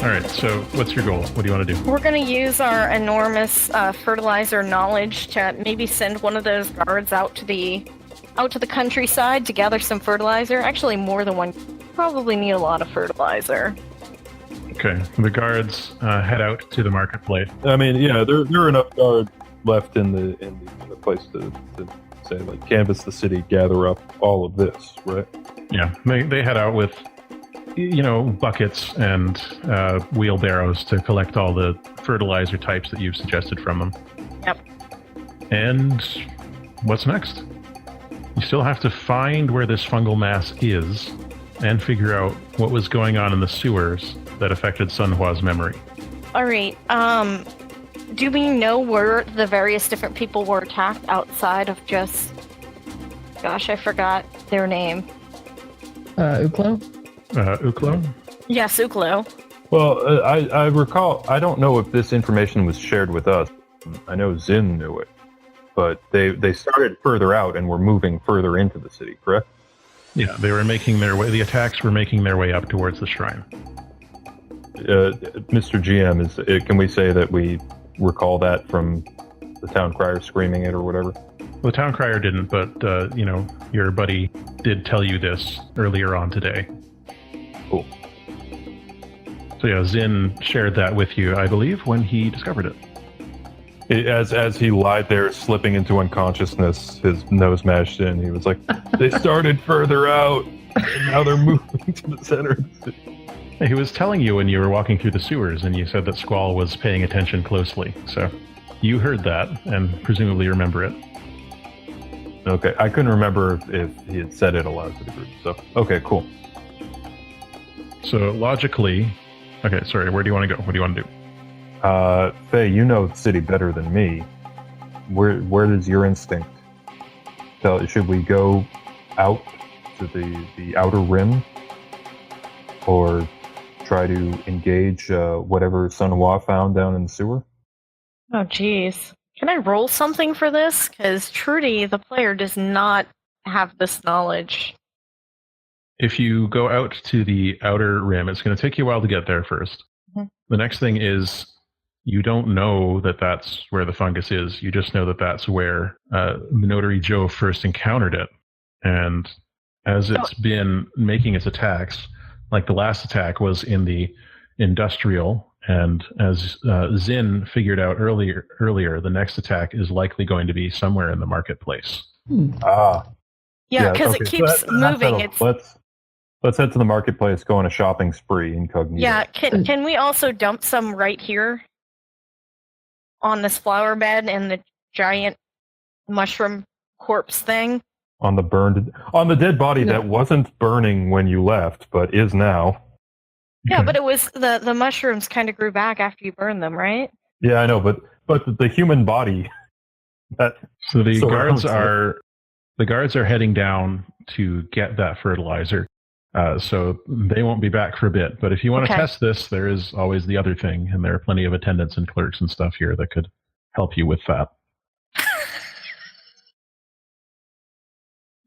Alright, so what's your goal? What do you want to do? We're going to use our enormous fertilizer knowledge to maybe send one of those guards out to the countryside to gather some fertilizer. Actually, more than one. Probably need a lot of fertilizer. Okay, the guards head out to the marketplace. I mean, yeah, there are enough guards left in the place to say, like, canvass the city, gather up all of this, right? Yeah, they head out with, buckets and wheelbarrows to collect all the fertilizer types that you've suggested from them. Yep. And what's next? You still have to find where this fungal mass is and figure out what was going on in the sewers that affected Sun Hua's memory. All right. Do we know where the various different people were attacked outside of just... Gosh, I forgot their name. Uklo? Uklo? Yes, Uklo. Well, I recall, I don't know if this information was shared with us. I know Zin knew it, but they started further out and were moving further into the city, correct? Yeah, they were making their way, the attacks were making their way up towards the shrine. Mr. GM, can we say that we recall that from the town crier screaming it or whatever? The town crier didn't, but, your buddy did tell you this earlier on today. Cool. So yeah, Zin shared that with you, I believe, when he discovered it. As he lied there, slipping into unconsciousness, his nose mashed in, he was like, they started further out, and now they're moving to the center of the city. He was telling you when you were walking through the sewers, and you said that Squall was paying attention closely, so you heard that, and presumably remember it. Okay, I couldn't remember if he had said it aloud to the group, so, okay, cool. So logically, okay, sorry, where do you want to go? What do you want to do? Fei, you know the city better than me. Where does your instinct tell? Should we go out to the outer rim, or try to engage whatever Sun Hua found down in the sewer? Oh, jeez. Can I roll something for this? Because Trudy, the player, does not have this knowledge. If you go out to the outer rim, it's going to take you a while to get there first. Mm-hmm. The next thing is you don't know that that's where the fungus is. You just know that that's where Minotary Joe first encountered it. And as it's been making its attacks, like the last attack was in the industrial, and as Zin figured out earlier, the next attack is likely going to be somewhere in the marketplace. Yeah, because it keeps moving. Let's head to the marketplace, go on a shopping spree incognito. Yeah, can we also dump some right here on this flower bed and the giant mushroom corpse thing? On the dead body that wasn't burning when you left, but is now. Yeah, but it was the mushrooms kind of grew back after you burned them, right? Yeah, I know, but the human body. So the guards are heading down to get that fertilizer. So they won't be back for a bit. But if you want to test this, there is always the other thing, and there are plenty of attendants and clerks and stuff here that could help you with that.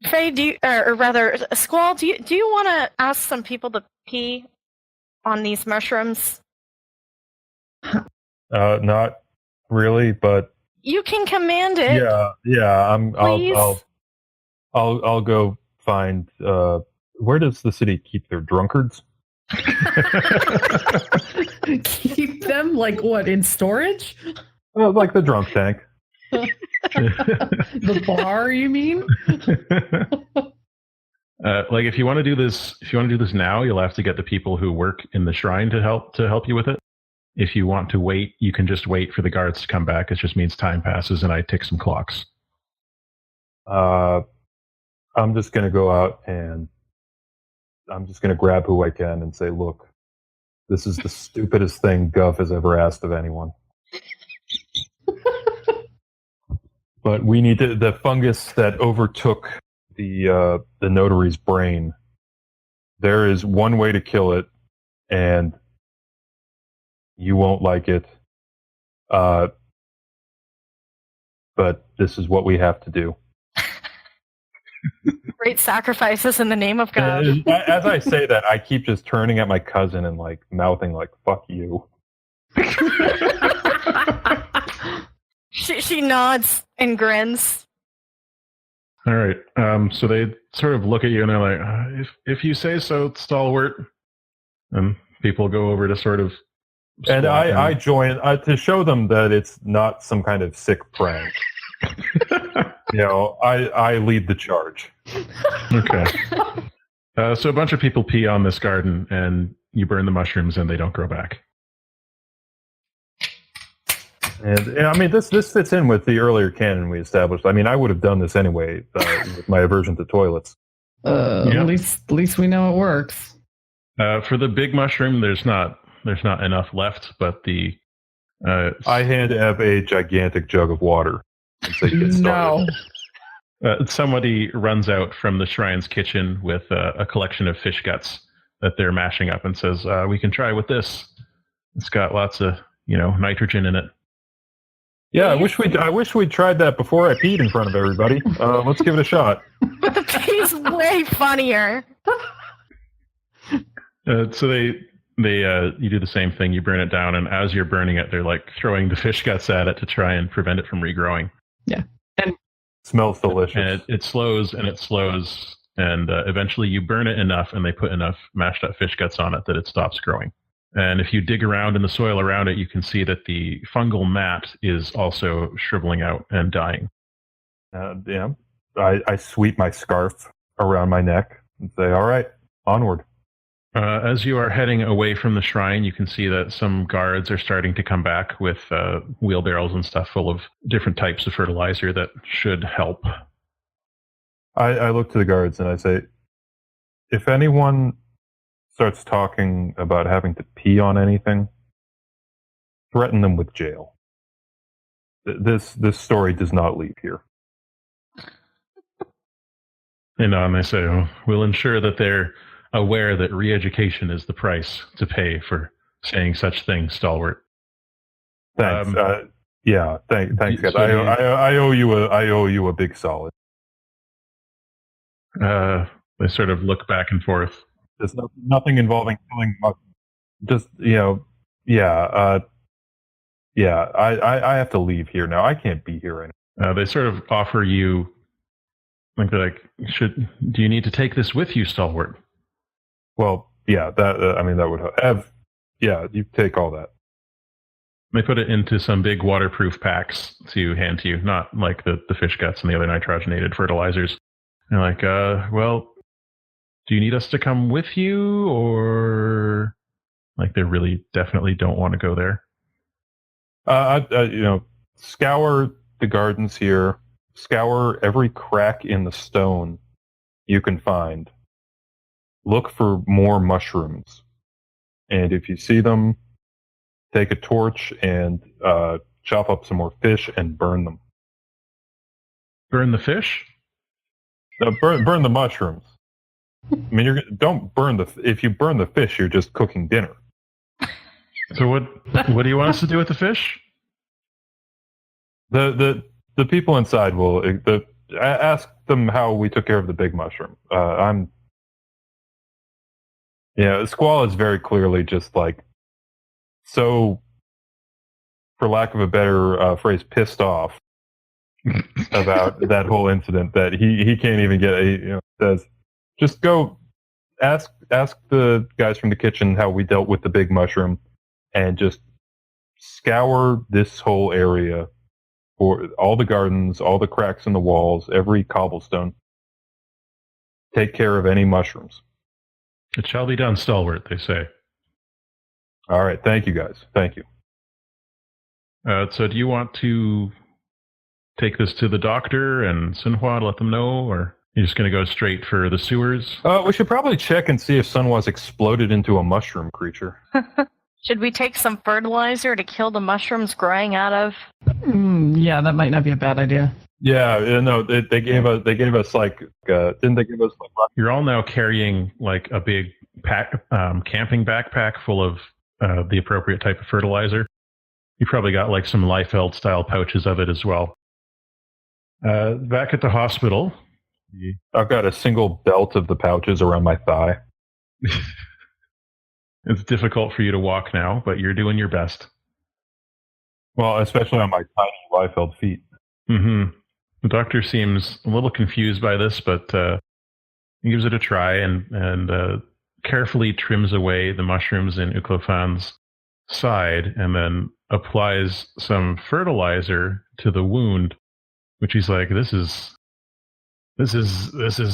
Faye, or rather, Squall, do you want to ask some people to pee on these mushrooms? Not really, but you can command it. Yeah. I'll go find. Where does the city keep their drunkards? Keep them like what, in storage? Like the drunk tank. The bar, you mean? Like if you want to do this now, you'll have to get the people who work in the shrine to help you with it. If you want to wait, you can just wait for the guards to come back. It just means time passes and I tick some clocks. I'm just going to go out and I'm just going to grab who I can and say, look, This is the stupidest thing Gov has ever asked of anyone. But we need the fungus that overtook the notary's brain. There is one way to kill it, and you won't like it. But this is what we have to do. Great sacrifices in the name of God. As I say that, I keep just turning at my cousin and like mouthing like "fuck you." She nods and grins. All right. So they sort of look at you and they're like, if you say so, stalwart. And people go over to sort of. And I join to show them that it's not some kind of sick prank. I lead the charge. Okay. So a bunch of people pee on this garden, and you burn the mushrooms, and they don't grow back. And I mean, this fits in with the earlier canon we established. I mean, I would have done this anyway with my aversion to toilets. Yeah. At least we know it works. For the big mushroom, there's not enough left, but the I hand Ev a gigantic jug of water and say, "Get started." No. Somebody runs out from the shrine's kitchen with a collection of fish guts that they're mashing up and says, "We can try with this. It's got lots of nitrogen in it." Yeah, I wish we'd tried that before I peed in front of everybody. Let's give it a shot. But the pee's way funnier. So you do the same thing. You burn it down, and as you're burning it, they're like throwing the fish guts at it to try and prevent it from regrowing. Yeah, and smells delicious. And it slows and it slows, and eventually you burn it enough, and they put enough mashed up fish guts on it that it stops growing. And if you dig around in the soil around it, you can see that the fungal mat is also shriveling out and dying. Yeah, I sweep my scarf around my neck and say, "All right, onward." As you are heading away from the shrine, you can see that some guards are starting to come back with wheelbarrows and stuff full of different types of fertilizer that should help. I look to the guards and I say, if anyone starts talking about having to pee on anything, threaten them with jail. This story does not leave here. And they say, we'll ensure that they're aware that re-education is the price to pay for saying such things, stalwart. Thanks. Thanks, guys. I owe you a big solid. They sort of look back and forth. There's nothing involving killing. Just I have to leave here now. I can't be here anymore. They sort of offer you, like they're like, do you need to take this with you, stalwart? Well, yeah, that would have. You take all that. They put it into some big waterproof packs to hand to you, not like the fish guts and the other nitrogenated fertilizers. They're like, well, do you need us to come with you, or like they really definitely don't want to go there? Scour the gardens here. Scour every crack in the stone you can find. Look for more mushrooms. And if you see them, take a torch and chop up some more fish and burn them. Burn the fish? Burn the mushrooms. I mean, don't burn if you burn the fish, you're just cooking dinner. So what do you want us to do with the fish? The people inside will ask them how we took care of the big mushroom. Squall is very clearly just like so, for lack of a better phrase, pissed off about that whole incident that he can't even get says, just go ask the guys from the kitchen how we dealt with the big mushroom, and just scour this whole area for all the gardens, all the cracks in the walls, every cobblestone. Take care of any mushrooms. It shall be done, stalwart, they say. All right, thank you guys. Thank you. So do you want to take this to the doctor and Sinhua to let them know, or? You're just going to go straight for the sewers? We should probably check and see if Sunwa's exploded into a mushroom creature. Should we take some fertilizer to kill the mushrooms growing out of? Yeah, that might not be a bad idea. Yeah, no, they gave us like didn't they give us like? You're all now carrying like a big camping backpack full of the appropriate type of fertilizer. You probably got like some Liefeld style pouches of it as well. Back at the hospital, I've got a single belt of the pouches around my thigh. It's difficult for you to walk now, but you're doing your best. Well, especially on my tiny Liefeld feet. Mm-hmm. The doctor seems a little confused by this, but he gives it a try and carefully trims away the mushrooms in Uklofan's side and then applies some fertilizer to the wound, which he's like, this is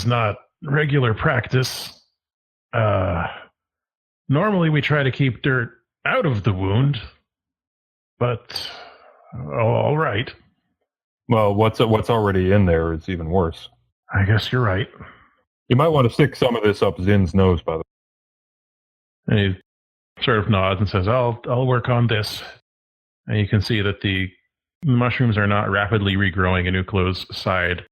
not regular practice. Normally we try to keep dirt out of the wound, but all right. Well, what's already in there is even worse. I guess you're right. You might want to stick some of this up Zin's nose, by the way. And he sort of nods and says, I'll work on this. And you can see that the mushrooms are not rapidly regrowing in Uklo's side.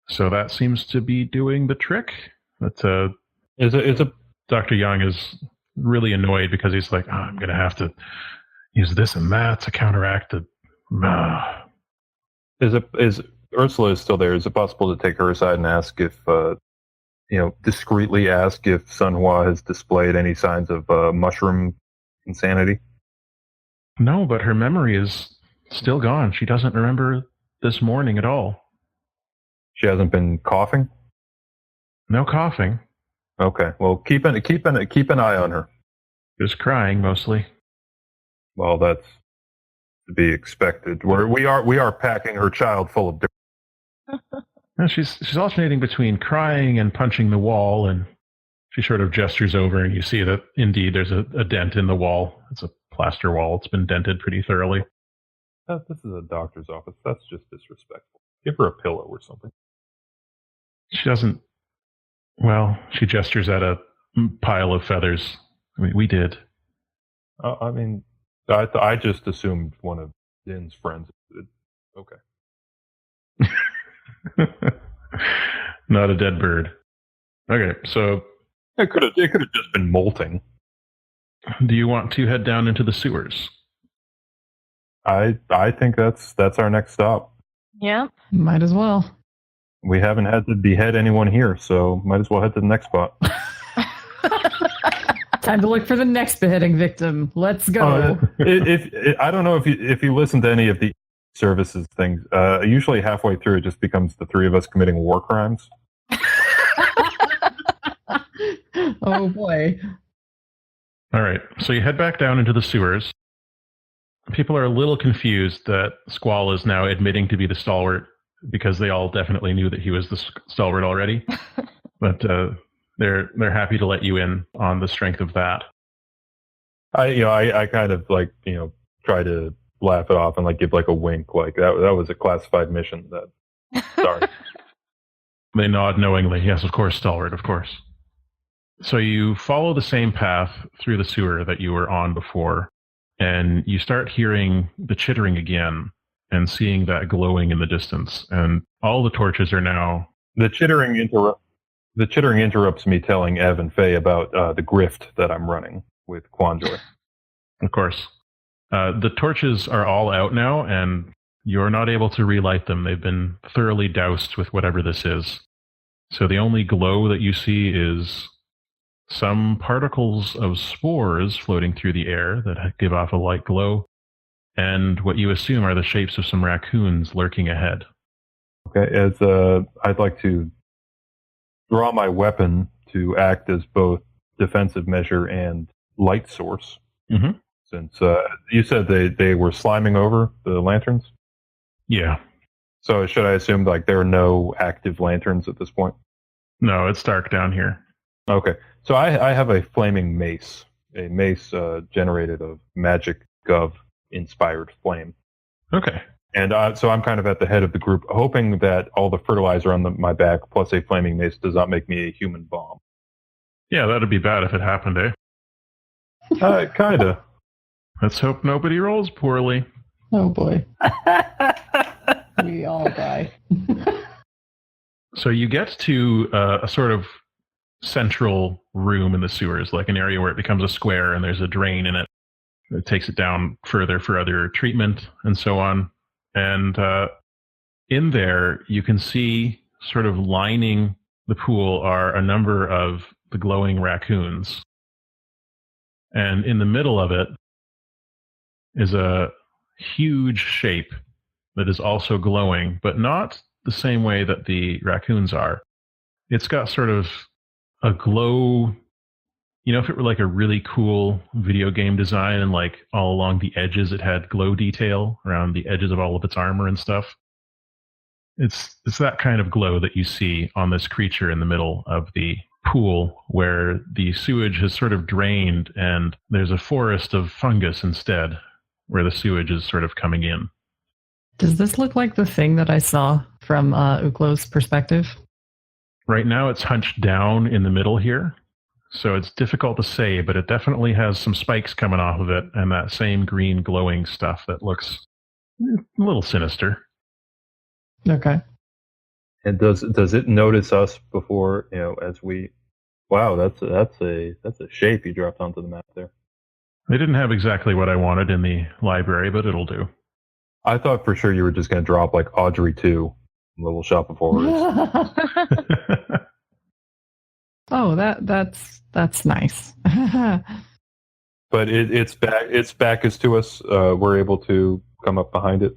So that seems to be doing the trick. But Dr. Young is really annoyed because he's like, I'm going to have to use this and that to counteract the... Is Ursula is still there? Is it possible to take her aside and ask if, discreetly ask if Sunhua has displayed any signs of mushroom insanity? No, but her memory is still gone. She doesn't remember this morning at all. She hasn't been coughing? No coughing. Okay, well, keep an eye on her. Just crying mostly. Well, that's to be expected. We are packing her child full of dirt. No, she's alternating between crying and punching the wall, and she sort of gestures over, and you see that indeed there's a dent in the wall. It's a plaster wall. It's been dented pretty thoroughly. This is a doctor's office. That's just disrespectful. Give her a pillow or something. She doesn't. Well, she gestures at a pile of feathers. I mean, we did. I just assumed one of Din's friends did. Okay. Not a dead bird. Okay, so it could have just been molting. Do you want to head down into the sewers? I think that's our next stop. Yeah. Might as well. We haven't had to behead anyone here, so might as well head to the next spot. Time to look for the next beheading victim. Let's go. I don't know if you listen to any of the services things. Usually halfway through, it just becomes the three of us committing war crimes. Oh boy. All right, so you head back down into the sewers. People are a little confused that Squall is now admitting to be the stalwart because they all definitely knew that he was the stalwart already. But they're happy to let you in on the strength of that. I kind of try to laugh it off and give a wink, like that was a classified mission. Sorry. They nod knowingly. Yes, of course, stalwart, of course. So you follow the same path through the sewer that you were on before, and you start hearing the chittering again and seeing that glowing in the distance. And all the torches are now... The chittering interrupts me telling Ev and Fei about the grift that I'm running with Quanjoy. Of course. The torches are all out now, and you're not able to relight them. They've been thoroughly doused with whatever this is. So the only glow that you see is some particles of spores floating through the air that give off a light glow, and what you assume are the shapes of some raccoons lurking ahead. Okay, I'd like to draw my weapon to act as both defensive measure and light source. Mm-hmm. Since you said they were sliming over the lanterns? Yeah. So should I assume there are no active lanterns at this point? No, it's dark down here. Okay. So I have a flaming mace. A mace generated of magic gov inspired flame. Okay. And so I'm kind of at the head of the group, hoping that all the fertilizer on my back plus a flaming mace does not make me a human bomb. Yeah, that'd be bad if it happened, eh? Kinda. Let's hope nobody rolls poorly. Oh boy. We all die. So you get to a sort of central room in the sewers, like an area where it becomes a square and there's a drain in it. It takes it down further for other treatment and so on. And in there, you can see sort of lining the pool are a number of the glowing raccoons. And in the middle of it is a huge shape that is also glowing, but not the same way that the raccoons are. It's got sort of a glow, you know, if it were like a really cool video game design and like all along the edges it had glow detail around the edges of all of its armor and stuff. It's that kind of glow that you see on this creature in the middle of the pool where the sewage has sort of drained and there's a forest of fungus instead where the sewage is sort of coming in. Does this look like the thing that I saw from Uklo's perspective? Right now it's hunched down in the middle here, so it's difficult to say, but it definitely has some spikes coming off of it and that same green glowing stuff that looks a little sinister. Okay. And does it notice us before, as we? Wow, that's a shape you dropped onto the map there. They didn't have exactly what I wanted in the library, but it'll do. I thought for sure you were just going to drop like Audrey 2, Little Shop of Horrors. Oh, that's nice. But its back is to us. We're able to come up behind it.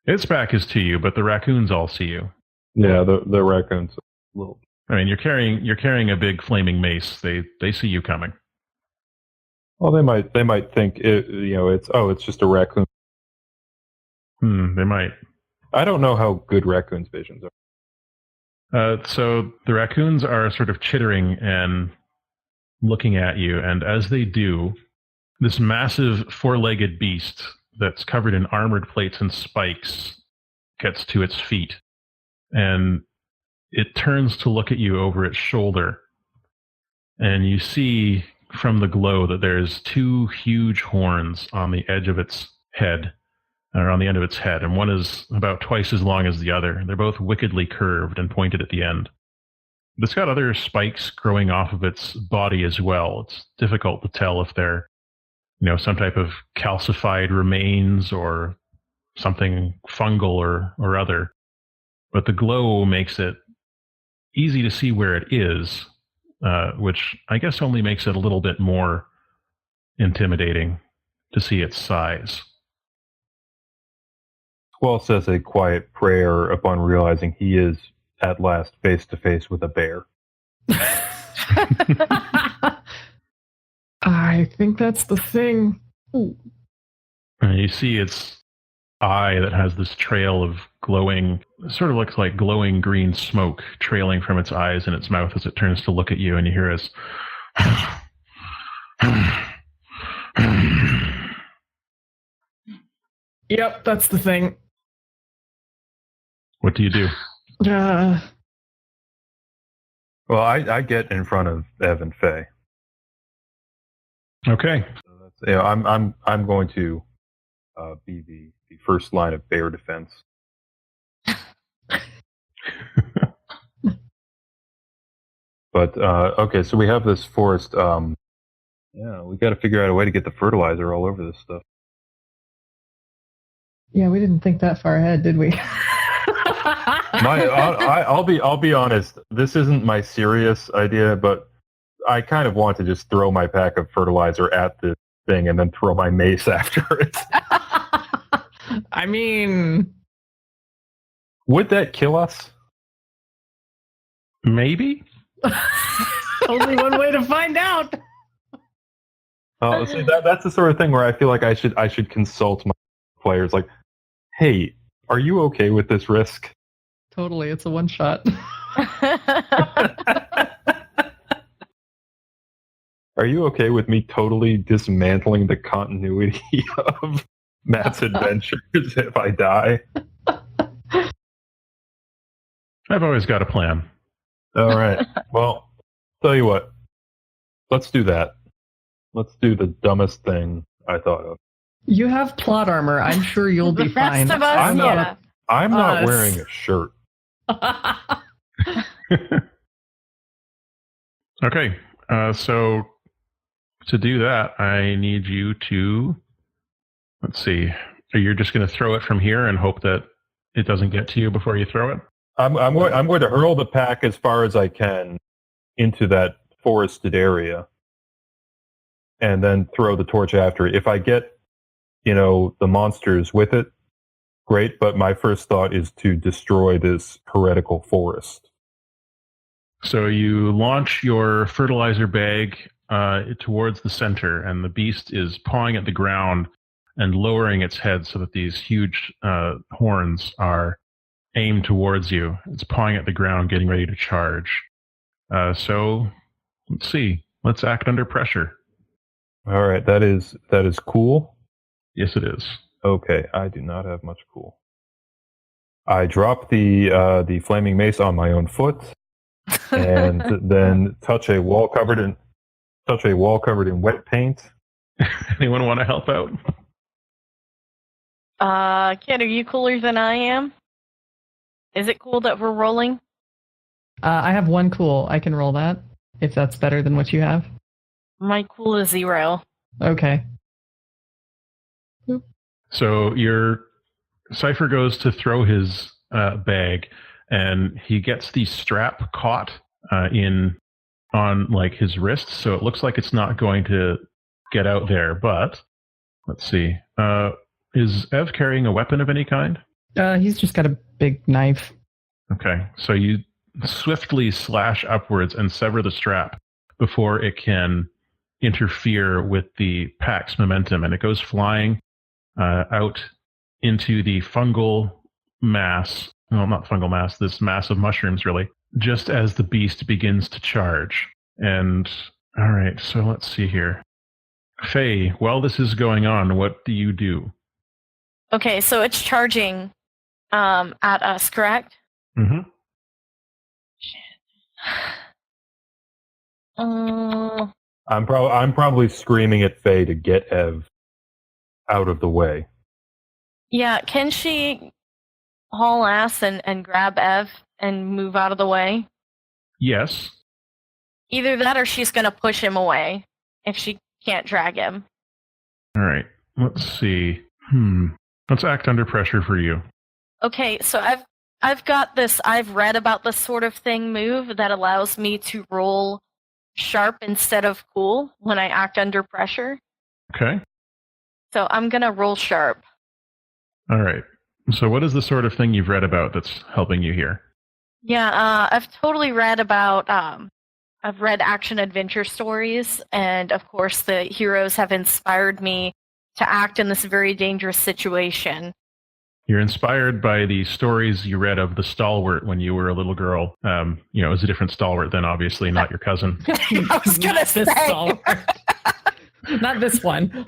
Its back is to you, but the raccoons all see you. Yeah, the raccoons. Little. I mean, you're carrying a big flaming mace. They see you coming. Well, they might think it's just a raccoon. They might. I don't know how good raccoons' visions are. So the raccoons are sort of chittering and looking at you, and as they do, this massive four-legged beast that's covered in armored plates and spikes gets to its feet, and it turns to look at you over its shoulder, and you see from the glow that there's two huge horns on the edge of its head, or on the end of its head, and one is about twice as long as the other. They're both wickedly curved and pointed at the end. It's got other spikes growing off of its body as well. It's difficult to tell if they're, some type of calcified remains or something fungal or other. But the glow makes it easy to see where it is, which I guess only makes it a little bit more intimidating to see its size. Squall says a quiet prayer upon realizing he is at last face to face with a bear. I think that's the thing. You see its eye that has this trail of glowing, sort of looks like glowing green smoke trailing from its eyes and its mouth as it turns to look at you, and you hear this. Yep, that's the thing. What do you do? Well, I get in front of Ev and Fei. Okay. So I'm going to be the first line of bear defense. But okay, so we have this forest. We got to figure out a way to get the fertilizer all over this stuff. Yeah, we didn't think that far ahead, did we? I'll be honest. This isn't my serious idea, but I kind of want to just throw my pack of fertilizer at this thing and then throw my mace after it. I mean, would that kill us? Maybe. Only one way to find out. Oh, see, that's the sort of thing where I feel like I should consult my players. Like, hey, are you okay with this risk? Totally, it's a one shot. Are you okay with me totally dismantling the continuity of Matt's adventures if I die. I've always got a plan. All right. Well, tell you what. Let's do that. Let's do the dumbest thing I thought of. You have plot armor. I'm sure you'll be The rest fine. of us, I'm not- yeah. I'm not Us. wearing a shirt. Okay, so to do that, I need you to, let's see, you're just going to throw it from here and hope that it doesn't get to you before you throw it? I'm going to hurl the pack as far as I can into that forested area, and then throw the torch after it. If I get, the monsters with it, great. But my first thought is to destroy this heretical forest. So you launch your fertilizer bag towards the center, and the beast is pawing at the ground and lowering its head so that these huge horns are aimed towards you. It's pawing at the ground, getting ready to charge. So let's see. Let's act under pressure. All right, that is cool. Yes, it is. Okay, I do not have much cool. I drop the flaming mace on my own foot, and then touch a wall covered in wet paint. Anyone want to help out? Kid, are you cooler than I am? Is it cool that we're rolling? I have one cool. I can roll that if that's better than what you have. My cool is 0. Okay. So your Seifer goes to throw his bag, and he gets the strap caught on like his wrist, so it looks like it's not going to get out there. But let's see. Is Ev carrying a weapon of any kind? He's just got a big knife. Okay, so you swiftly slash upwards and sever the strap before it can interfere with the pack's momentum, and it goes flying out into the fungal mass. Well, not fungal mass, this mass of mushrooms, really, just as the beast begins to charge. And, all right, so let's see here. Fei, while this is going on, what do you do? Okay, so it's charging at us, correct? Mm-hmm. I'm probably screaming at Fei to get Ev out of the way. Yeah, can she haul ass and grab Ev and move out of the way? Yes. Either that or she's going to push him away if she can't drag him. All right, let's see. Let's act under pressure for you. Okay, so I've got this, I've read about this sort of thing move that allows me to roll sharp instead of cool when I act under pressure. Okay. So I'm going to roll sharp. All right. So what is the sort of thing you've read about that's helping you here? Yeah, I've totally read about, I've read action-adventure stories, and of course the heroes have inspired me to act in this very dangerous situation. You're inspired by the stories you read of the stalwart when you were a little girl. It was a different stalwart then, obviously, not your cousin. I was going to say. Not this one.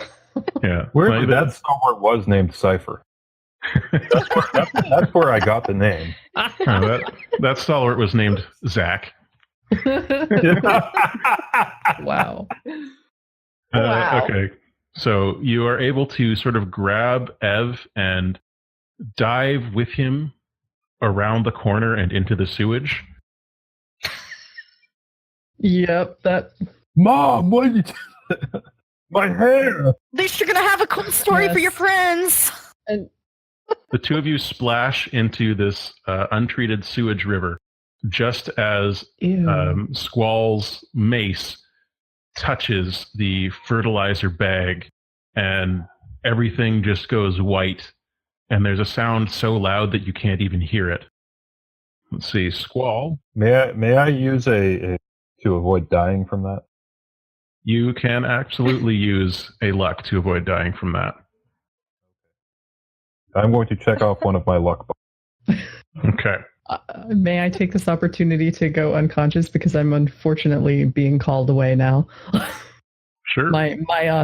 Yeah. Where that stalwart was named Seifer. That's where I got the name. That stalwart was named Zach. Wow. Wow. Okay. So you are able to sort of grab Ev and dive with him around the corner and into the sewage. Yep, that. Mom, what you my hair? At least you're going to have a cool story for your friends. And The two of you splash into this untreated sewage river just as Squall's mace touches the fertilizer bag, and everything just goes white, and there's a sound so loud that you can't even hear it. Let's see, Squall. May I use a to avoid dying from that? You can absolutely use a luck to avoid dying from that. I'm going to check off one of my luck books. Okay. May I take this opportunity to go unconscious because I'm unfortunately being called away now? Sure. My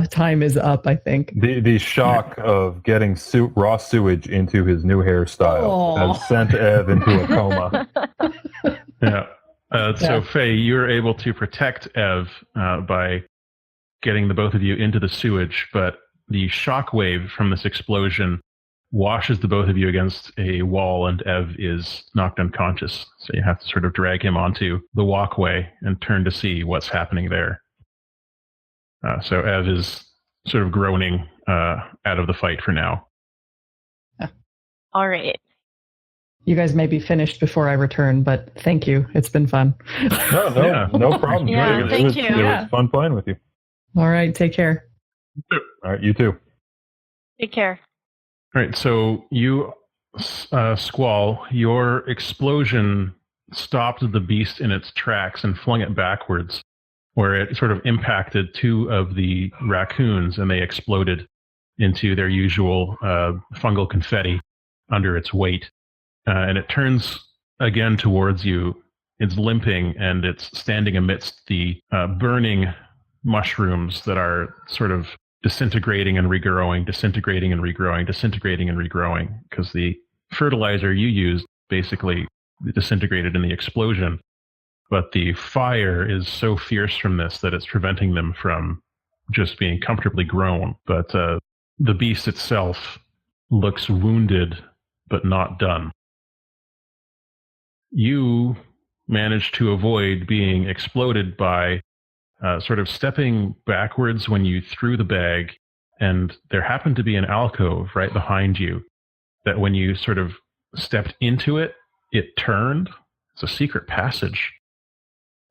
time is up, I think. The shock of getting raw sewage into his new hairstyle has sent Ev into a coma. Yeah. So, Yeah. Fei, you're able to protect Ev by getting the both of you into the sewage, but the shockwave from this explosion washes the both of you against a wall, and Ev is knocked unconscious. So you have to sort of drag him onto the walkway and turn to see what's happening there. So Ev is sort of groaning out of the fight for now. All right. You guys may be finished before I return, but thank you. It's been fun. No problem. Yeah, thank you. It was fun playing with you. All right, take care. All right, you too. Take care. All right, so you, Squall, your explosion stopped the beast in its tracks and flung it backwards, where it sort of impacted two of the raccoons, and they exploded into their usual fungal confetti under its weight. And it turns again towards you. It's limping, and it's standing amidst the burning mushrooms that are sort of disintegrating and regrowing, disintegrating and regrowing, disintegrating and regrowing, because the fertilizer you used basically disintegrated in the explosion. But the fire is so fierce from this that it's preventing them from just being comfortably grown. But the beast itself looks wounded, but not done. You managed to avoid being exploded by sort of stepping backwards when you threw the bag, and there happened to be an alcove right behind you that when you sort of stepped into it, it turned. It's a secret passage.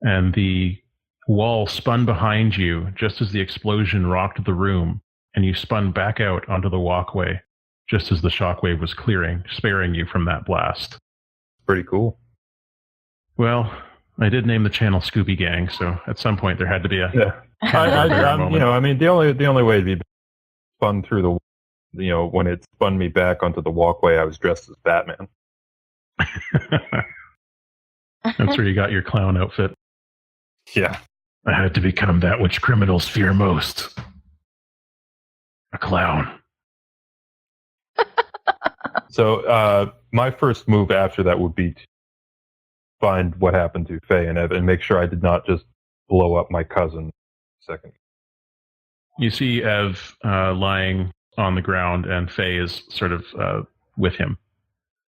And the wall spun behind you just as the explosion rocked the room, and you spun back out onto the walkway just as the shockwave was clearing, sparing you from that blast. Pretty cool. Well, I did name the channel Scooby Gang, so at some point there had to be a moment. The only way to be spun through when it spun me back onto the walkway, I was dressed as Batman. That's where you got your clown outfit. Yeah. I had to become that which criminals fear most. A clown. So my first move after that would be to find what happened to Fei and Ev and make sure I did not just blow up my cousin. Second. You see Ev lying on the ground, and Fei is sort of with him.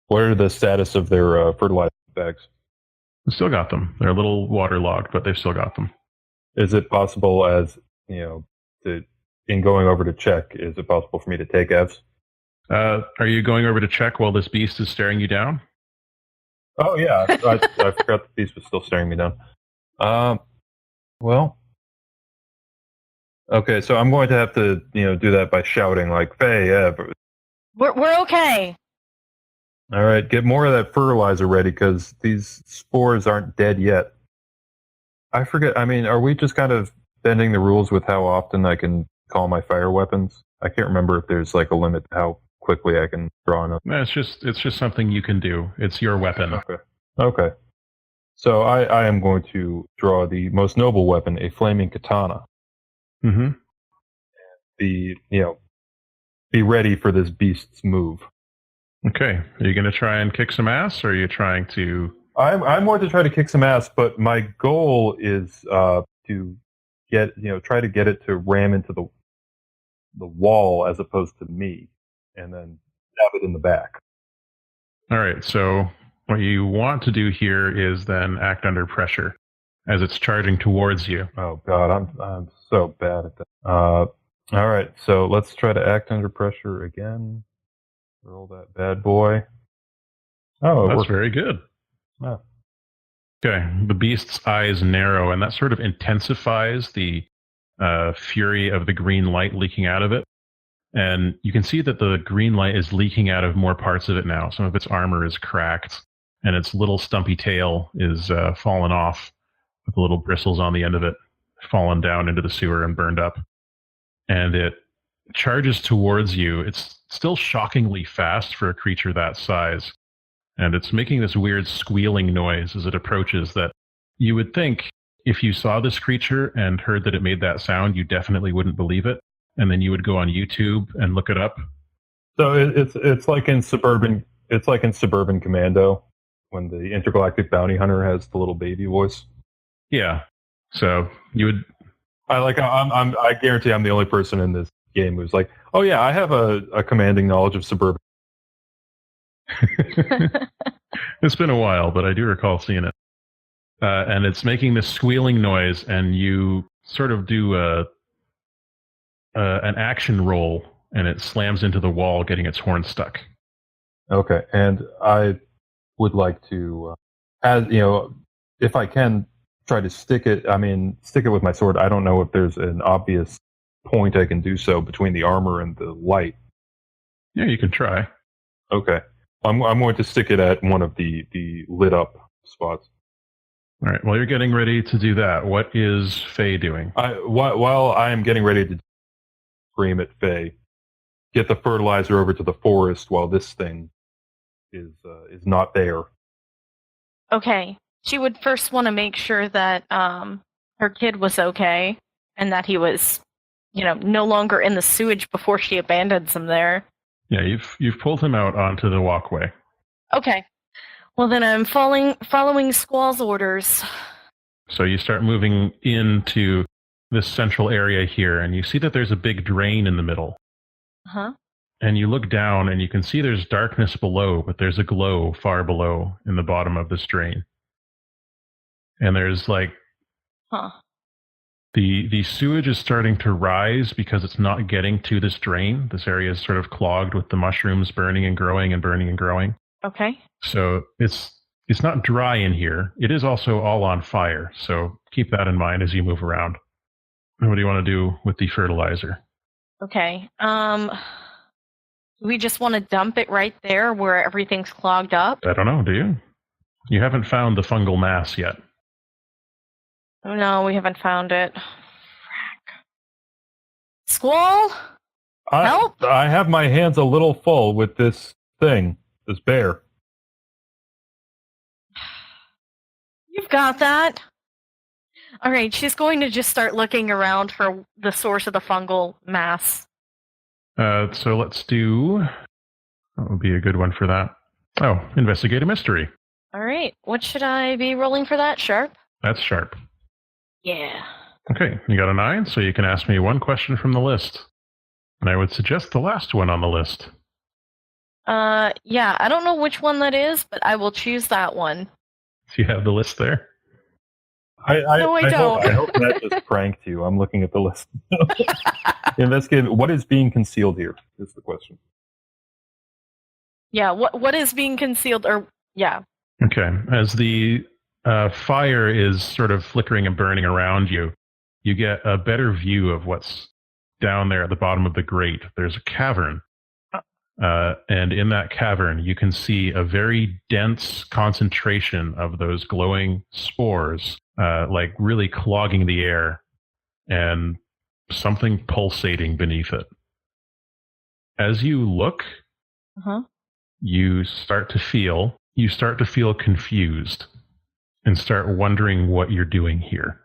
What are the status of their fertilizer bags? They've still got them. They're a little waterlogged, but they've still got them. Is it possible, as in going over to check, is it possible for me to take Ev's? Are you going over to check while this beast is staring you down? Oh yeah, I forgot the beast was still staring me down. Well, okay, so I'm going to have to do that by shouting like, "Fei, Ev." We're okay. All right, get more of that fertilizer ready because these spores aren't dead yet. I forget. I mean, are we just kind of bending the rules with how often I can call my fire weapons? I can't remember if there's like a limit to how quickly I can draw on. No, it's just something you can do. It's your weapon. Okay. So I am going to draw the most noble weapon, a flaming katana. Mm-hmm. Be ready for this beast's move. Okay. Are you going to try and kick some ass, or are you trying to... I'm going to try to kick some ass, but my goal is to try to get it to ram into the wall as opposed to me, and then stab it in the back. All right, so what you want to do here is then act under pressure as it's charging towards you. Oh God, I'm so bad at that. All right, so let's try to act under pressure again. Roll that bad boy. Oh, that's very good. Oh. Okay, the beast's eyes narrow, and that sort of intensifies the fury of the green light leaking out of it. And you can see that the green light is leaking out of more parts of it now. Some of its armor is cracked, and its little stumpy tail is fallen off, with the little bristles on the end of it fallen down into the sewer and burned up. And it charges towards you. It's still shockingly fast for a creature that size. And it's making this weird squealing noise as it approaches that you would think if you saw this creature and heard that it made that sound, you definitely wouldn't believe it. And then you would go on YouTube and look it up. So it's like in Suburban Commando when the intergalactic bounty hunter has the little baby voice. Yeah. So you would. I guarantee I'm the only person in this game who's like, oh yeah, I have a commanding knowledge of Suburban. It's been a while, but I do recall seeing it. And it's making this squealing noise, and you sort of do an action roll, and it slams into the wall, getting its horn stuck. Okay, and I would like to, if I can, try to stick it with my sword. I don't know if there's an obvious point I can do so between the armor and the light. Yeah, you can try. Okay. I'm going to stick it at one of the lit up spots. All right. While you're getting ready to do that, what is Fei doing? While I am getting ready to scream at Fei, get the fertilizer over to the forest while this thing is not there. Okay. She would first want to make sure that her kid was okay and that he was, no longer in the sewage before she abandons him there. Yeah, you've pulled him out onto the walkway. Okay. Well, then I'm following Squall's orders. So you start moving into this central area here, and you see that there's a big drain in the middle. Uh-huh. And you look down, and you can see there's darkness below, but there's a glow far below in the bottom of this drain. And there's the sewage is starting to rise because it's not getting to this drain. This area is sort of clogged with the mushrooms burning and growing and burning and growing. Okay. So it's not dry in here. It is also all on fire. So keep that in mind as you move around. And what do you want to do with the fertilizer? Okay. We just want to dump it right there where everything's clogged up? I don't know, do you? You haven't found the fungal mass yet. No, we haven't found it. Frack. Squall? Help! I have my hands a little full with this thing, this bear. You've got that. All right, she's going to just start looking around for the source of the fungal mass. So let's do... That would be a good one for that. Oh, investigate a mystery. All right, what should I be rolling for that, Sharp? That's sharp. Yeah. Okay, you got a 9, so you can ask me one question from the list. And I would suggest the last one on the list. Yeah, I don't know which one that is, but I will choose that one. Do you have the list there? No, I don't. I hope that just pranked you. I'm looking at the list. Investigate. What is being concealed here is the question. Yeah, what is being concealed? Or yeah. Okay, as the fire is sort of flickering and burning around you, you get a better view of what's down there at the bottom of the grate. There's a cavern. And in that cavern, you can see a very dense concentration of those glowing spores, really clogging the air, and something pulsating beneath it. As you look, you start to feel confused and start wondering what you're doing here.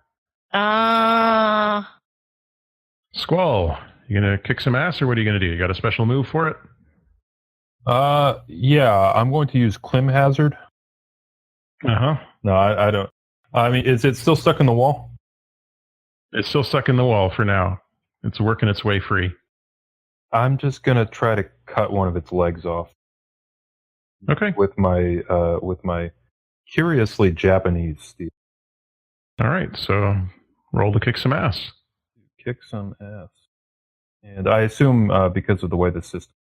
Squall, you gonna kick some ass, or what are you gonna do? You got a special move for it? Yeah, I'm going to use Clim Hazard. Uh-huh. No, I don't. I mean, is it still stuck in the wall? It's still stuck in the wall for now. It's working its way free. I'm just gonna try to cut one of its legs off. Okay. With my curiously Japanese steel. All right, so roll to kick some ass. Kick some ass. And I assume because of the way the system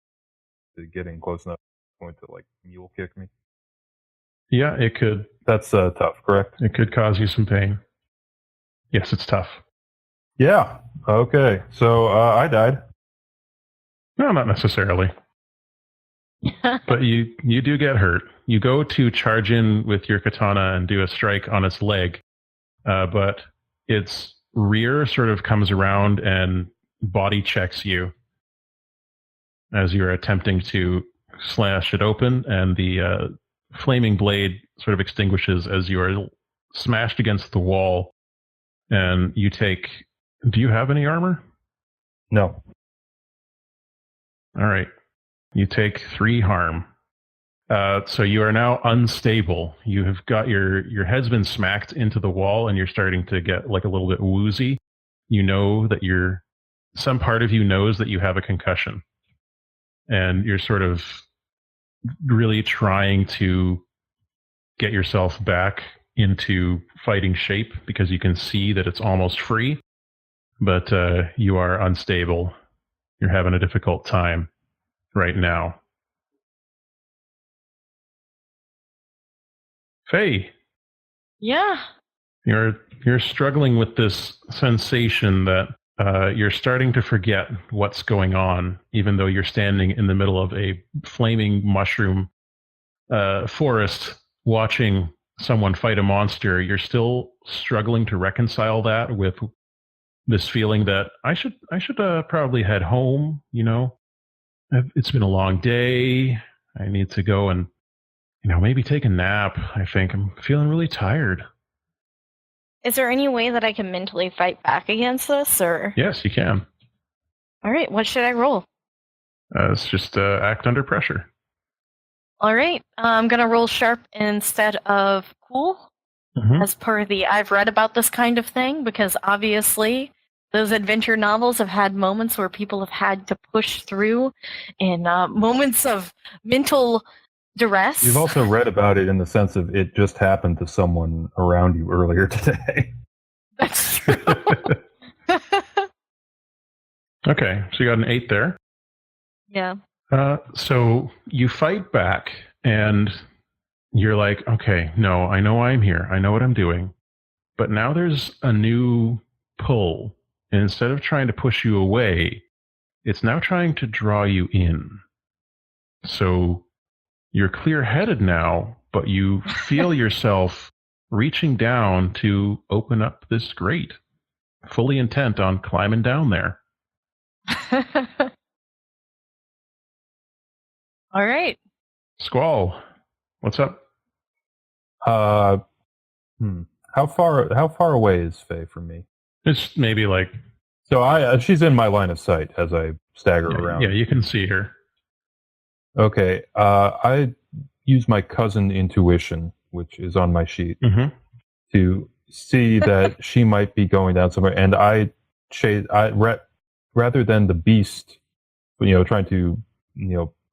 is getting close enough, it's going to mule kick me. Yeah, it could. That's tough, correct? It could cause you some pain. Yes, it's tough. Yeah. Okay. So I died. No, not necessarily. But you do get hurt. You go to charge in with your katana and do a strike on its leg, but its rear sort of comes around and body checks you as you're attempting to slash it open, and the flaming blade sort of extinguishes as you are smashed against the wall And you take... Do you have any armor? No. All right. You take 3 harm. So you are now unstable. You have got your head's been smacked into the wall, and you're starting to get like a little bit woozy. You know that some part of you knows that you have a concussion, and you're sort of really trying to get yourself back into fighting shape because you can see that it's almost free, but you are unstable. You're having a difficult time right now. Fei. Yeah. You're struggling with this sensation that you're starting to forget what's going on, even though you're standing in the middle of a flaming mushroom forest watching someone fight a monster. You're still struggling to reconcile that with this feeling that I should probably head home. You know, it's been a long day. I need to go and maybe take a nap. I think I'm feeling really tired. Is there any way that I can mentally fight back against this, or? Yes, you can. All right, what should I roll? It's just act under pressure. All right, I'm gonna roll sharp instead of cool, as per the I've read about this kind of thing, because obviously those adventure novels have had moments where people have had to push through in moments of mental duress. You've also read about it in the sense of it just happened to someone around you earlier today. That's true. Okay, so you got an 8 there. Yeah. So you fight back, and you're like, okay, no, I know I'm here. I know what I'm doing. But now there's a new pull. And instead of trying to push you away, it's now trying to draw you in. So you're clear-headed now, but you feel yourself reaching down to open up this grate, fully intent on climbing down there. All right. Squall, what's up? How far away is Fei from me? It's maybe like... So she's in my line of sight as I stagger around. Yeah, you can see her. Okay, I use my cousin intuition, which is on my sheet, to see that she might be going down somewhere, and I chase. Rather than the beast, trying to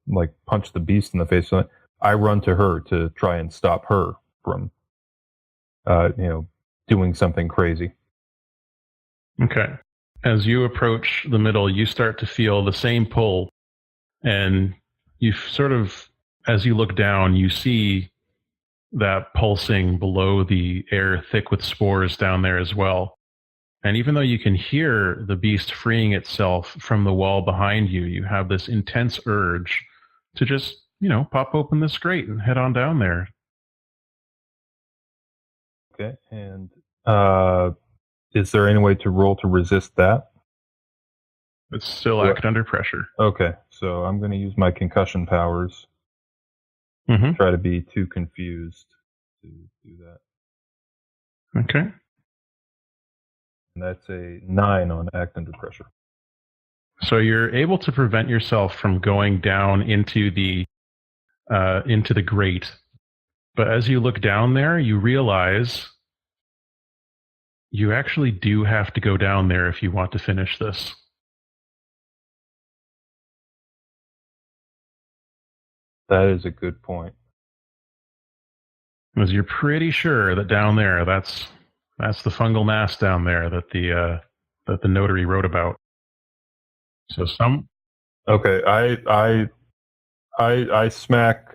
like punch the beast in the face, I run to her to try and stop her from doing something crazy. Okay. As you approach the middle, you start to feel the same pull, and you sort of, as you look down, you see that pulsing below the air thick with spores down there as well. And even though you can hear the beast freeing itself from the wall behind you, you have this intense urge to just, pop open this grate and head on down there. Okay, and is there any way to roll to resist that? It's still act under pressure. Okay, so I'm going to use my concussion powers. Try to be too confused to do that. Okay. And that's a 9 on act under pressure. So you're able to prevent yourself from going down into the grate. But as you look down there, you realize you actually do have to go down there if you want to finish this. That is a good point. Because you're pretty sure that down there, that's the fungal mass down there that the notary wrote about. So Okay, I smack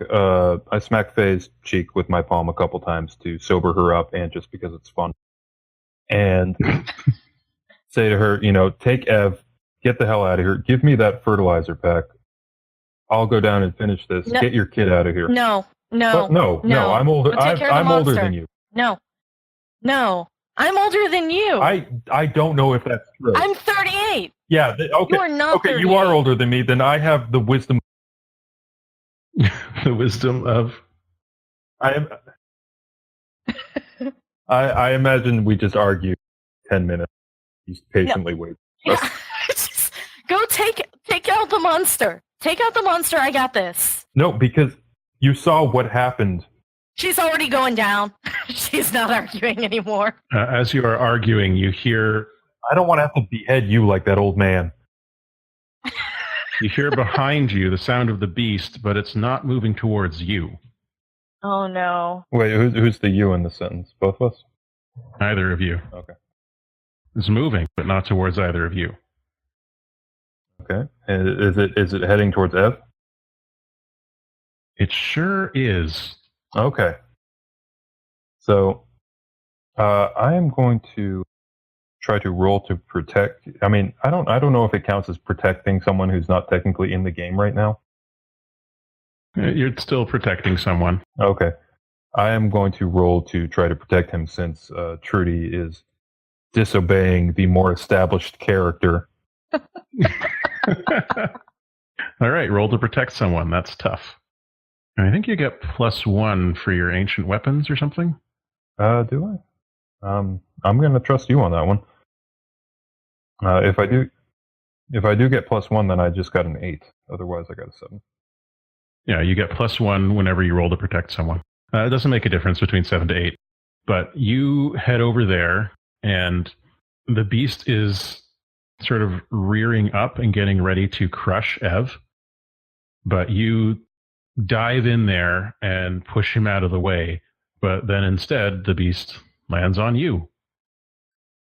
Fei's cheek with my palm a couple times to sober her up, and just because it's fun, and say to her, take Ev, get the hell out of here, give me that fertilizer pack. I'll go down and finish this. No. Get your kid out of here. No. No. I'm older. I'm older than you. No. I'm older than you. I don't know if that's true. I'm 38. Yeah. Okay. You are not. Okay, 38. you are older than me. Then I have the wisdom. The wisdom of. I imagine we just argue 10 minutes. He's patiently waiting. Yeah. Just go take out the monster. Take out the monster. I got this. No, because you saw what happened. She's already going down. She's not arguing anymore. As you are arguing, you hear I don't want to have to behead you like that old man. you hear behind you the sound of the beast, but it's not moving towards you. Oh no. Wait, who's the you in the sentence? Both of us? Neither of you. Okay. It's moving, but not towards either of you. Okay. And is it heading towards Ev? It sure is. Okay. So, I am going to try to roll to protect. I mean, I don't know if it counts as protecting someone who's not technically in the game right now. You're still protecting someone. Okay. I am going to roll to try to protect him since Trudy is disobeying the more established character. All right, roll to protect someone. That's tough. I think you get +1 for your ancient weapons or something. Do I? I'm going to trust you on that one. If I do get +1, then I just got an 8. Otherwise, I got a 7. Yeah, you get +1 whenever you roll to protect someone. It doesn't make a difference between 7 to 8. But you head over there, and the beast is sort of rearing up and getting ready to crush Ev. But you dive in there and push him out of the way. But then instead, the beast lands on you.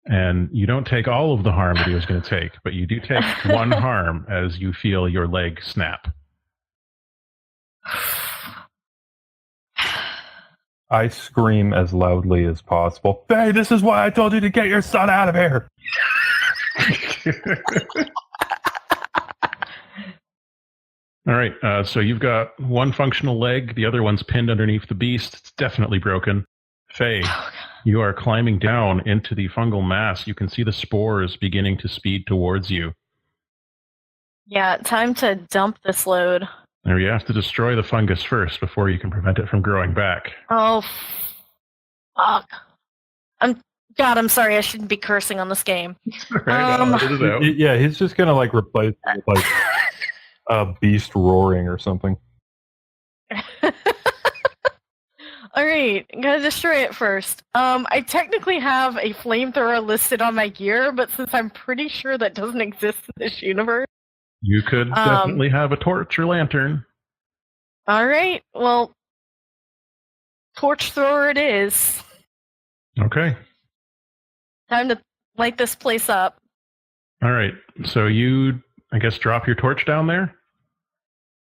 And you don't take all of the harm that he was going to take, but you do take 1 harm as you feel your leg snap. I scream as loudly as possible. Hey, this is why I told you to get your son out of here. All right, so you've got 1 functional leg. The other one's pinned underneath the beast. It's definitely broken. Fei, you are climbing down into the fungal mass. You can see the spores beginning to speed towards you. Yeah, time to dump this load. Now you have to destroy the fungus first before you can prevent it from growing back. Oh, fuck. I'm sorry. I shouldn't be cursing on this game. Right, I'll edit it out. Yeah, he's just going to like replace it with like a beast roaring or something. All right, I'm gonna destroy it first. I technically have a flamethrower listed on my gear, but since I'm pretty sure that doesn't exist in this universe, You could definitely have a torch or lantern. all right. Well, torch thrower it is. Okay. Time to light this place up. All right. So you, I guess, drop your torch down there?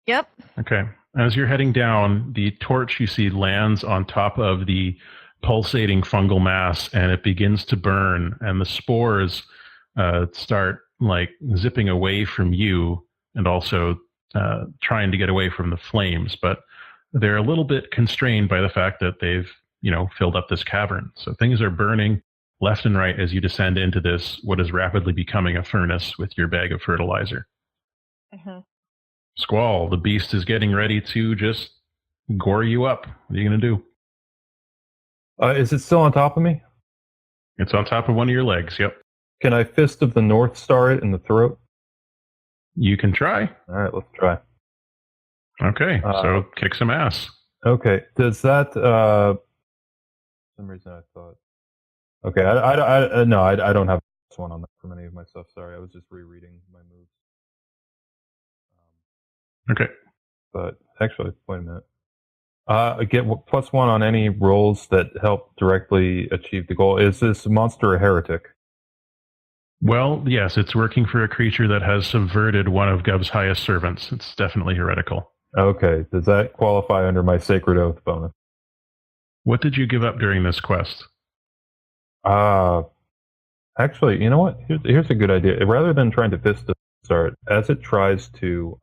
Yep. Okay. As you're heading down, the torch you see lands on top of the pulsating fungal mass, and it begins to burn, and the spores start like zipping away from you and also trying to get away from the flames, but they're a little bit constrained by the fact that they've, filled up this cavern. So things are burning left and right as you descend into this, what is rapidly becoming a furnace with your bag of fertilizer. Mm-hmm. Squall, the beast is getting ready to just gore you up. What are you going to do? Is it still on top of me? It's on top of one of your legs, yep. Can I Fist of the North Star it in the throat? You can try. All right, let's try. Okay, so kick some ass. Okay, does that... for some reason I thought... Okay, I don't have this one on that from any of my stuff. Sorry, I was just rereading my moves. Okay. But actually, wait a minute. I get +1 on any rolls that help directly achieve the goal. Is this monster a heretic? Well, yes, it's working for a creature that has subverted one of Gub's highest servants. It's definitely heretical. Okay, does that qualify under my Sacred Oath bonus? What did you give up during this quest? Actually, you know what? Here's a good idea. Rather than trying to fist it start, as it tries to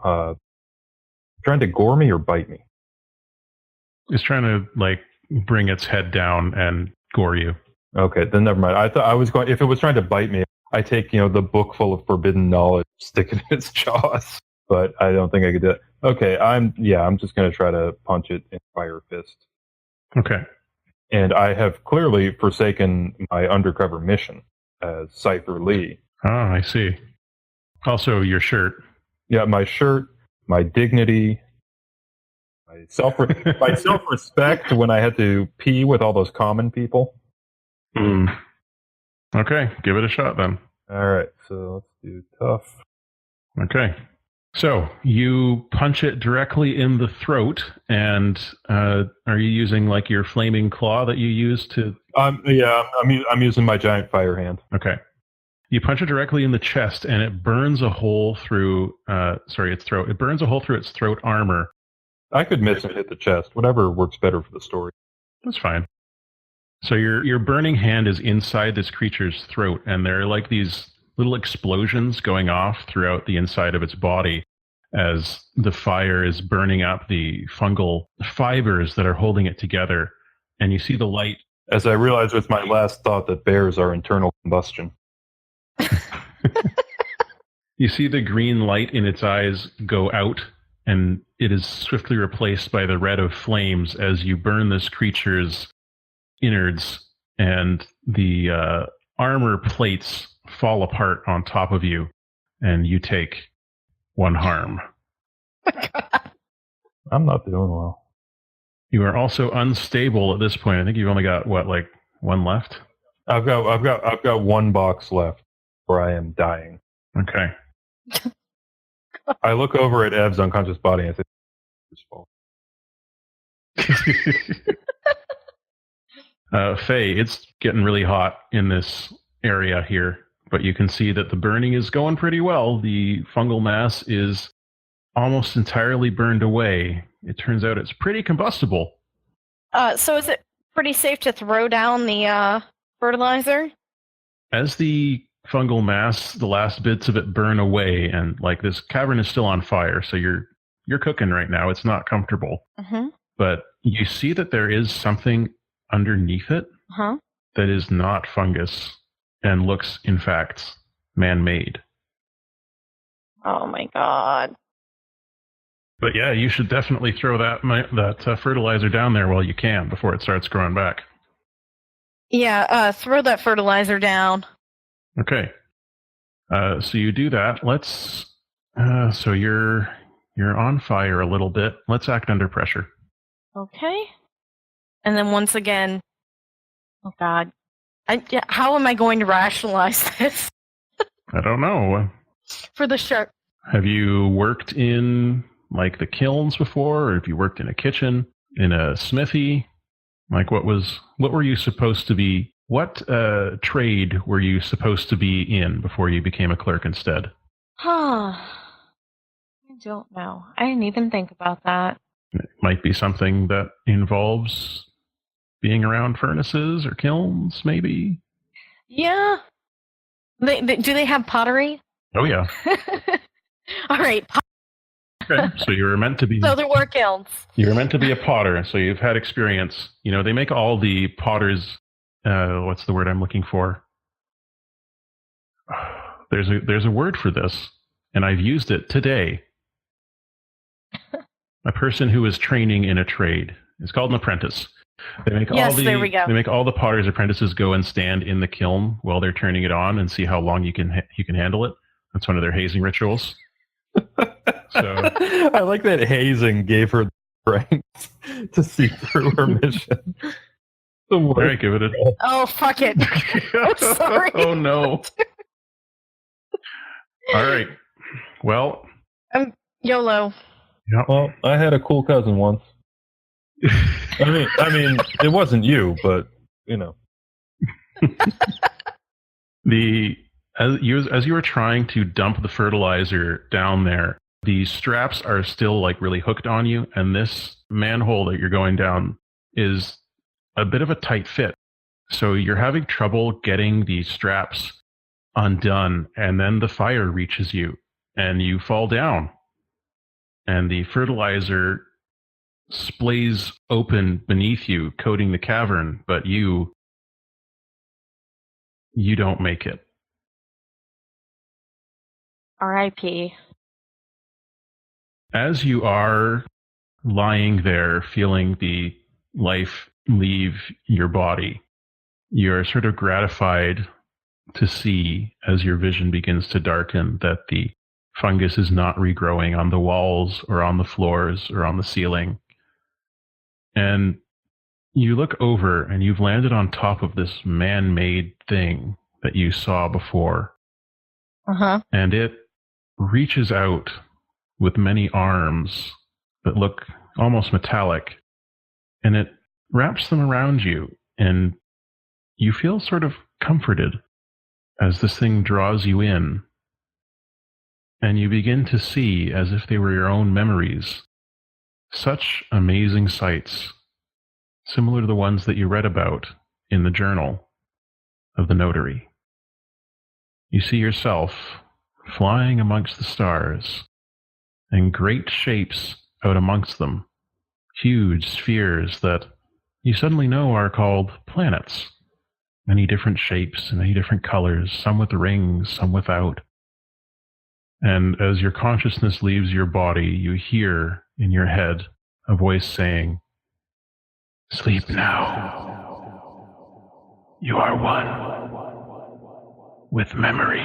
trying to gore me or bite me. It's trying to bring its head down and gore you. Okay, then never mind. I thought I was going. If it was trying to bite me, I take the book full of forbidden knowledge, stick it in its jaws. But I don't think I could do it. Okay, I'm just going to try to punch it in fire fist. Okay. And I have clearly forsaken my undercover mission. as Seifer Leee. Oh, I see. Also, your shirt. Yeah, my shirt, my dignity, my self-respect when I had to pee with all those common people. Okay, give it a shot then. All right, so let's do tough. Okay. So you punch it directly in the throat, and are you using like your flaming claw that you use to? Yeah, I'm using my giant fire hand. Okay. You punch it directly in the chest, and it burns a hole through. Its throat. It burns a hole through its throat armor. I could miss and hit the chest. Whatever works better for the story. That's fine. So your burning hand is inside this creature's throat, and there are like these little explosions going off throughout the inside of its body as the fire is burning up the fungal fibers that are holding it together. And you see the light. As I realized with my last thought that bears are internal combustion. You see the green light in its eyes go out, and it is swiftly replaced by the red of flames as you burn this creature's innards, and the armor plates fall apart on top of you, and you take 1 harm. I'm not doing well. You are also unstable at this point. I think you've only got like 1 left. I've got 1 box left where I am dying. Okay. I look over at Ev's unconscious body and I say, Fei, it's getting really hot in this area here, but you can see that the burning is going pretty well. The fungal mass is almost entirely burned away. It turns out it's pretty combustible. So is it pretty safe to throw down the fertilizer? As the fungal mass, the last bits of it burn away, and like this cavern is still on fire, so you're cooking right now. It's not comfortable. Mm-hmm. But you see that there is something underneath it that is not fungus and looks, in fact, man-made. Oh my god. But yeah, you should definitely throw that fertilizer down there while you can before it starts growing back. Yeah, throw that fertilizer down. Okay. So you do that. Let's. So you're on fire a little bit. Let's act under pressure. Okay. And then once again, oh god, how am I going to rationalize this? I don't know. For the shark. Have you worked in like the kilns before, or have you worked in a kitchen, in a smithy? Like what were you supposed to be? What trade were you supposed to be in before you became a clerk instead? I don't know. I didn't even think about that. It might be something that involves being around furnaces or kilns, maybe. Yeah. Do they have pottery? Oh yeah. All right. Okay, so you were meant to be. So there were kilns. You were meant to be a potter, so you've had experience. You know, they make all the potters. What's the word I'm looking for? There's a word for this, and I've used it today. A person who is training in a trade. It's called an apprentice. They make there we go. They make all the potter's apprentices go and stand in the kiln while they're turning it on and see how long you can handle it. That's one of their hazing rituals. So I like that hazing gave her the strength to see through her mission. All right, give it a. Oh, fuck it. I'm sorry. Oh no. All right. Well. YOLO. Yeah. Well, I had a cool cousin once. I mean, it wasn't you, but you know. As you were trying to dump the fertilizer down there, the straps are still like really hooked on you, and this manhole that you're going down is a bit of a tight fit. So you're having trouble getting the straps undone, and then the fire reaches you, and you fall down. And the fertilizer splays open beneath you, coating the cavern, but you don't make it. R.I.P. As you are lying there, feeling the life leave your body, you're sort of gratified to see, as your vision begins to darken, that the fungus is not regrowing on the walls or on the floors or on the ceiling. And you look over and you've landed on top of this man-made thing that you saw before. Uh-huh. And it reaches out with many arms that look almost metallic, and it wraps them around you, and you feel sort of comforted as this thing draws you in, and you begin to see, as if they were your own memories, such amazing sights, similar to the ones that you read about in the journal of the notary. You see yourself flying amongst the stars, and great shapes out amongst them, huge spheres that you suddenly know are called planets. Many different shapes and many different colors, some with rings, some without. And as your consciousness leaves your body, you hear in your head a voice saying, "Sleep now. You are one with memory."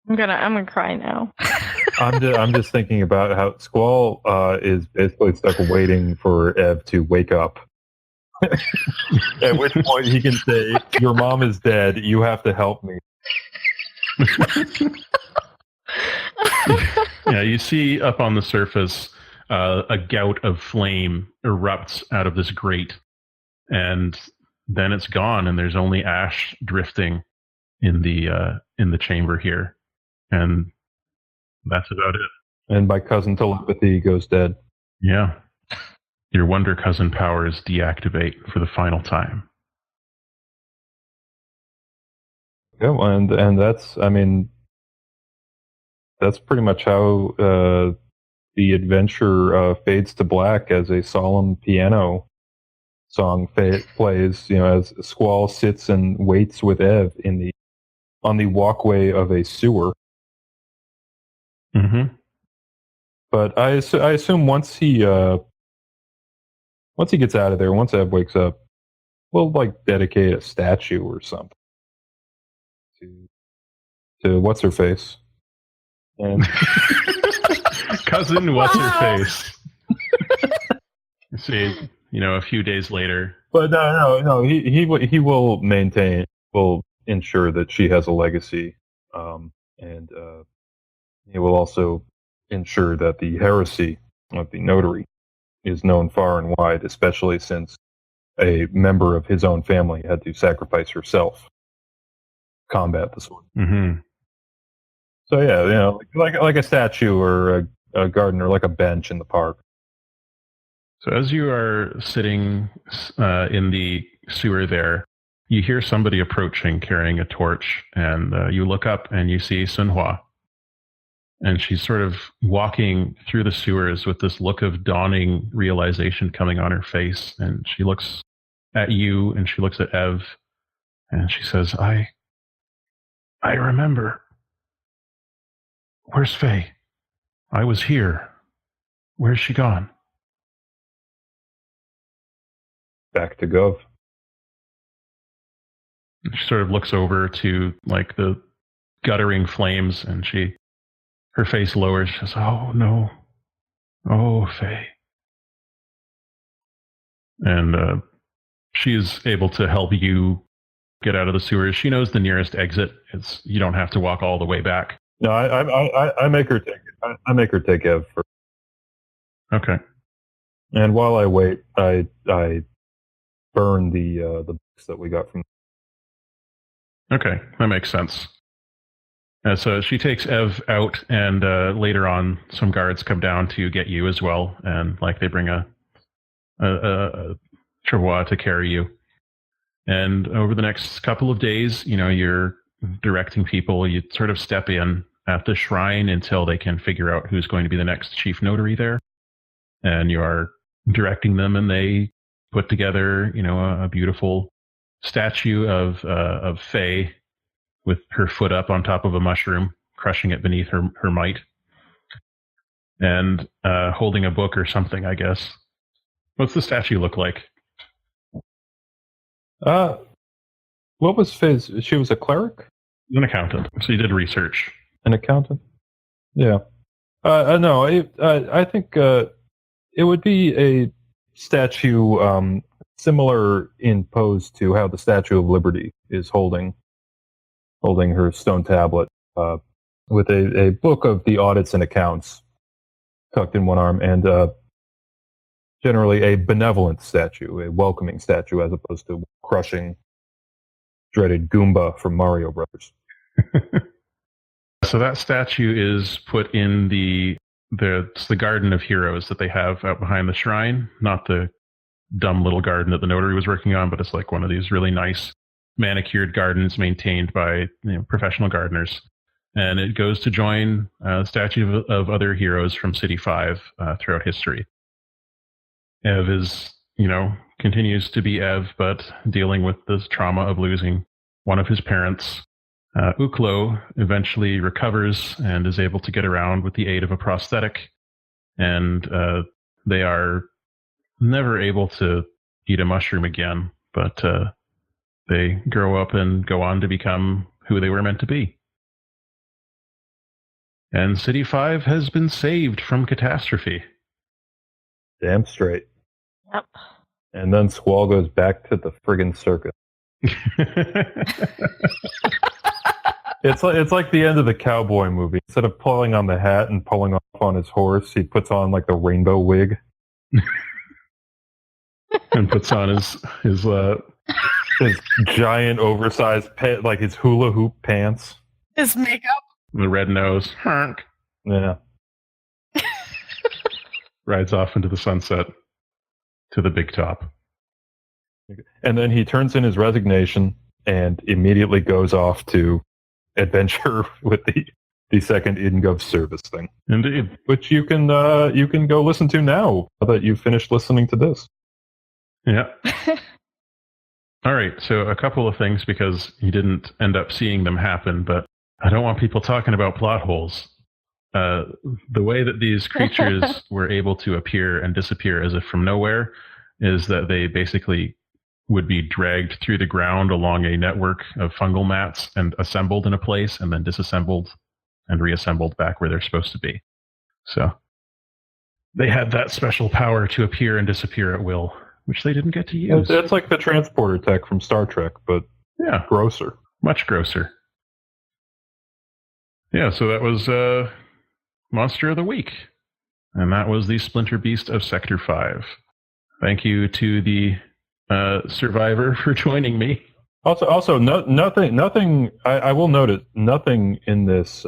I'm gonna cry now. I'm just thinking about how Squall is basically stuck waiting for Ev to wake up. At which point he can say, "Your mom is dead. You have to help me." Yeah, you see up on the surface a gout of flame erupts out of this grate, and then it's gone, and there's only ash drifting in the chamber here, and that's about it. And my cousin telepathy goes dead. Yeah, your Wonder Cousin powers deactivate for the final time. Yeah, and that's, I mean, that's pretty much how the adventure fades to black as a solemn piano song plays. You know, as Squall sits and waits with Ev on the walkway of a sewer. Mm-hmm. But I assume once he gets out of there, once Ev wakes up, we'll like dedicate a statue or something to what's her face. And Cousin what's her face. See, a few days later. But no. He will ensure that she has a legacy, and he will also ensure that the heresy of the notary is known far and wide, especially since a member of his own family had to sacrifice herself to combat the sword. Mm-hmm. So yeah, like a statue or a garden or like a bench in the park. So as you are sitting in the sewer there, you hear somebody approaching carrying a torch, and you look up and you see Sunhua. And she's sort of walking through the sewers with this look of dawning realization coming on her face. And she looks at you and she looks at Ev and she says, I remember. Where's Fei? I was here. Where's she gone? Back to Gov. She sort of looks over to like the guttering flames, and her face lowers. She says, "Oh no, oh Fei." And she is able to help you get out of the sewers. She knows the nearest exit. You don't have to walk all the way back. No, I make her take it. I make her take Ev first. Okay. And while I wait, I burn the books that we got from. Okay, that makes sense. So she takes Ev out, and later on, some guards come down to get you as well, and they bring a travois to carry you. And over the next couple of days, you're directing people. You sort of step in at the shrine until they can figure out who's going to be the next chief notary there, and you are directing them, and they put together, a beautiful statue of Fei with her foot up on top of a mushroom, crushing it beneath her might, and holding a book or something, I guess. What's the statue look like? What was Fei's? She was a cleric? An accountant. So you did research. An accountant? Yeah. No, I think it would be a statue similar in pose to how the Statue of Liberty is holding her stone tablet with a book of the audits and accounts tucked in one arm, and generally a benevolent statue, a welcoming statue, as opposed to crushing dreaded Goomba from Mario Brothers. So that statue is put in the Garden of Heroes that they have out behind the shrine, not the dumb little garden that the notary was working on, but it's like one of these really nice manicured gardens maintained by professional gardeners. And it goes to join a statue of other heroes from City 5 throughout history. Ev is, continues to be Ev, but dealing with this trauma of losing one of his parents. Uklo eventually recovers and is able to get around with the aid of a prosthetic, and they are never able to eat a mushroom again, but they grow up and go on to become who they were meant to be. And City 5 has been saved from catastrophe. Damn straight. Yep. And then Squall goes back to the friggin' circus. It's like the end of the cowboy movie. Instead of pulling on the hat and pulling off on his horse, he puts on like the rainbow wig. And puts on his giant oversized like his hula hoop pants. His makeup. The red nose. Honk. Yeah. Rides off into the sunset to the big top. And then he turns in his resignation and immediately goes off to adventure with the second InGov service thing. Indeed. Which you can go listen to now that you've finished listening to this. Yeah. All right, so a couple of things, because you didn't end up seeing them happen, but I don't want people talking about plot holes. The way that these creatures were able to appear and disappear as if from nowhere is that they basically would be dragged through the ground along a network of fungal mats and assembled in a place and then disassembled and reassembled back where they're supposed to be. So they had that special power to appear and disappear at will, which they didn't get to use. It's like the transporter tech from Star Trek, but yeah, grosser. Much grosser. Yeah, so that was Monster of the Week. And that was the Splinter Beast of Sector 5. Thank you to the survivor for joining me. Also, nothing. I will note it. Nothing in this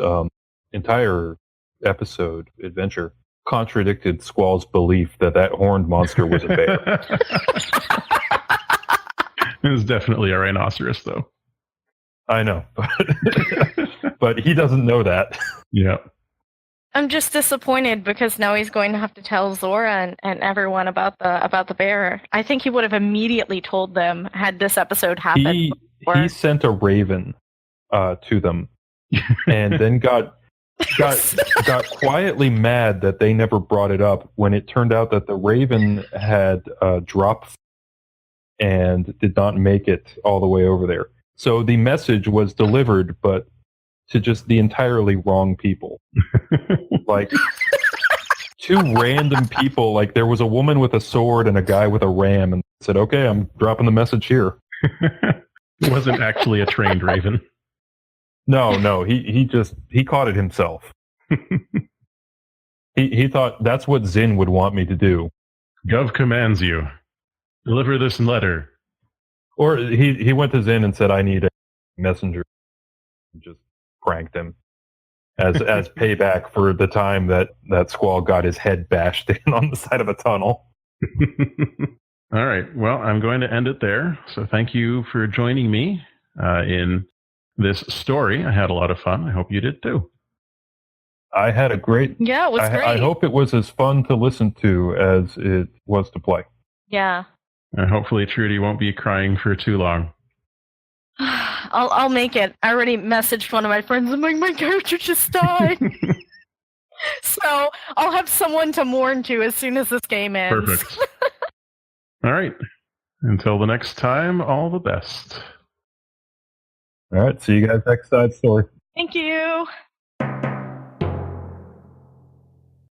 entire episode adventure contradicted Squall's belief that horned monster was a bear. It was definitely a rhinoceros, though. I know, but he doesn't know that. Yeah. I'm just disappointed because now he's going to have to tell Zora and everyone about the bear. I think he would have immediately told them had this episode happened. He sent a raven to them, and then got quietly mad that they never brought it up when it turned out that the raven had dropped and did not make it all the way over there. So the message was delivered, but to just the entirely wrong people. Like, two random people. Like, there was a woman with a sword and a guy with a ram, and said, okay, I'm dropping the message here. It wasn't actually a trained raven. No, he caught it himself. He thought that's what Zin would want me to do. Gov commands you. Deliver this letter. Or he went to Zin and said, I need a messenger. And just pranked him as payback for the time that Squall got his head bashed in on the side of a tunnel. All right. Well, I'm going to end it there. So thank you for joining me in this story. I had a lot of fun. I hope you did too. I had a great... Yeah, it was great. I hope it was as fun to listen to as it was to play. Yeah. And hopefully Trudy won't be crying for too long. I'll make it. I already messaged one of my friends. I'm like, my character just died. So I'll have someone to mourn to as soon as this game ends. Perfect. All right. Until the next time, all the best. All right, see you guys next side story. Thank you.